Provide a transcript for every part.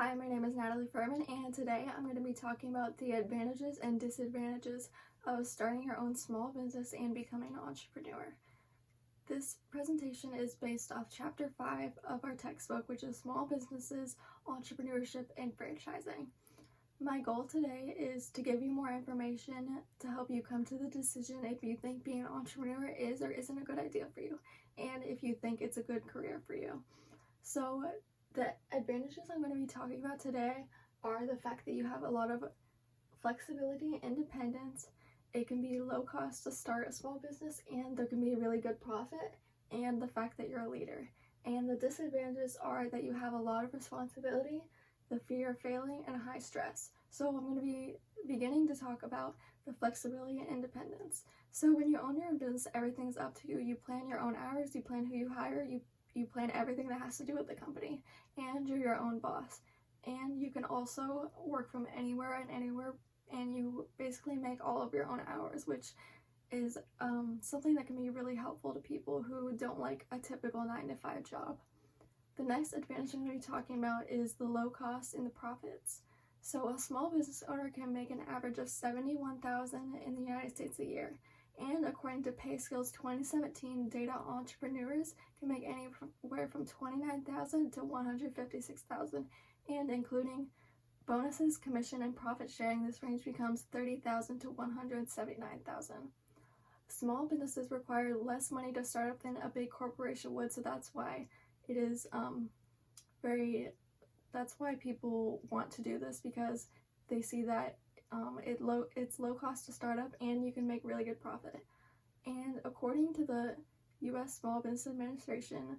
Hi, my name is Natalie Furman, and today I'm going to be talking about the advantages and disadvantages of starting your own small business and becoming an entrepreneur. This presentation is based off Chapter 5 of our textbook, which is Small Businesses, Entrepreneurship, and Franchising. My goal today is to give you more information to help you come to the decision if you think being an entrepreneur is or isn't a good idea for you, and if you think it's a good career for you. So the advantages I'm going to be talking about today are the fact that you have a lot of flexibility, independence. It can be low cost to start a small business, and there can be a really good profit, and the fact that you're a leader. And the disadvantages are that you have a lot of responsibility, the fear of failing, and high stress. So I'm going to be beginning to talk about the flexibility and independence. So when you own your own business, everything's up to you. You plan your own hours, you plan who you hire, you plan everything that has to do with the company, and you're your own boss. And you can also work from anywhere, and you basically make all of your own hours, which is something that can be really helpful to people who don't like a typical 9-to-5 job. The next advantage I'm going to be talking about is the low cost and the profits. So a small business owner can make an average of $71,000 in the United States a year. And according to PaySkills 2017 data, entrepreneurs can make anywhere from $29,000 to $156,000, and including bonuses, commission, and profit sharing, this range becomes $30,000 to $179,000. Small businesses require less money to start up than a big corporation would, so that's why it is that's why people want to do this, because they see that it's low cost to start up and you can make really good profit. And according to the U.S. Small Business Administration,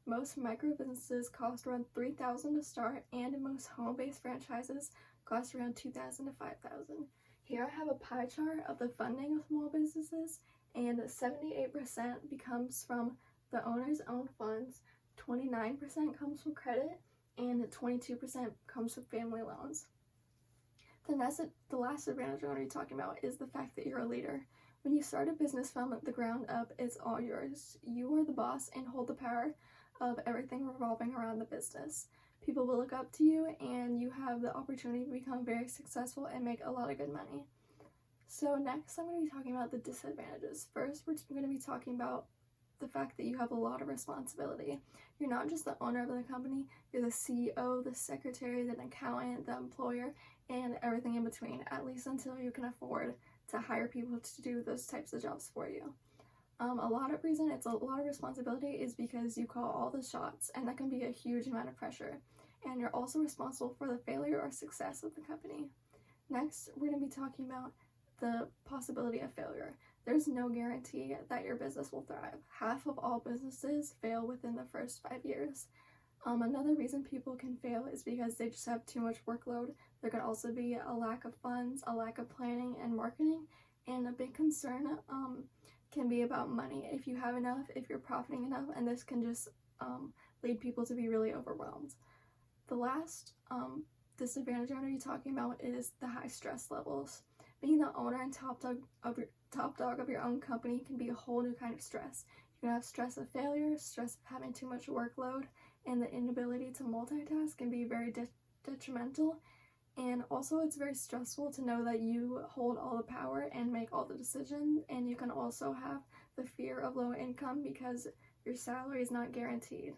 most micro businesses cost around $3,000 to start, and most home-based franchises cost around $2,000 to $5,000. Here I have a pie chart of the funding of small businesses, and 78% comes from the owner's own funds, 29% comes from credit, and 22% comes from family loans. The last advantage I'm going to be talking about is the fact that you're a leader. When you start a business from the ground up, it's all yours. You are the boss and hold the power of everything revolving around the business. People will look up to you, and you have the opportunity to become very successful and make a lot of good money. So next, I'm going to be talking about the disadvantages. First, we're going to be talking about the fact that you have a lot of responsibility. You're not just the owner of the company, you're the CEO, the secretary, the accountant, the employer, and everything in between, at least until you can afford to hire people to do those types of jobs for you. A lot of reason it's a lot of responsibility is because you call all the shots, and that can be a huge amount of pressure. And you're also responsible for the failure or success of the company. Next, we're going to be talking about the possibility of failure. There's no guarantee that your business will thrive. Half of all businesses fail within the first 5 years. Another reason people can fail is because they just have too much workload. There can also be a lack of funds, a lack of planning and marketing, and a big concern can be about money. If you have enough, if you're profiting enough, and this can just lead people to be really overwhelmed. The last disadvantage I'm going to be talking about is the high stress levels. Being the owner and top dog of your own company can be a whole new kind of stress. You can have stress of failure, stress of having too much workload, and the inability to multitask can be very detrimental. And also, it's very stressful to know that you hold all the power and make all the decisions, and you can also have the fear of low income because your salary is not guaranteed.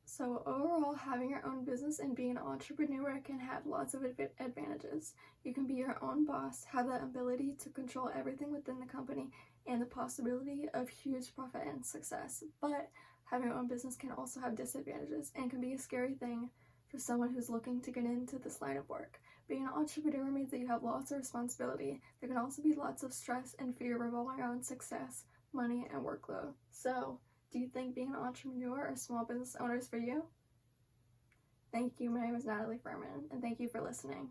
So overall, having your own business and being an entrepreneur can have lots of advantages. You can be your own boss, have the ability to control everything within the company, and the possibility of huge profit and success. But having your own business can also have disadvantages and can be a scary thing for someone who's looking to get into this line of work. Being an entrepreneur means that you have lots of responsibility. There can also be lots of stress and fear revolving around success, money, and workload. So, do you think being an entrepreneur or small business owner is for you? Thank you. My name is Natalie Furman, and thank you for listening.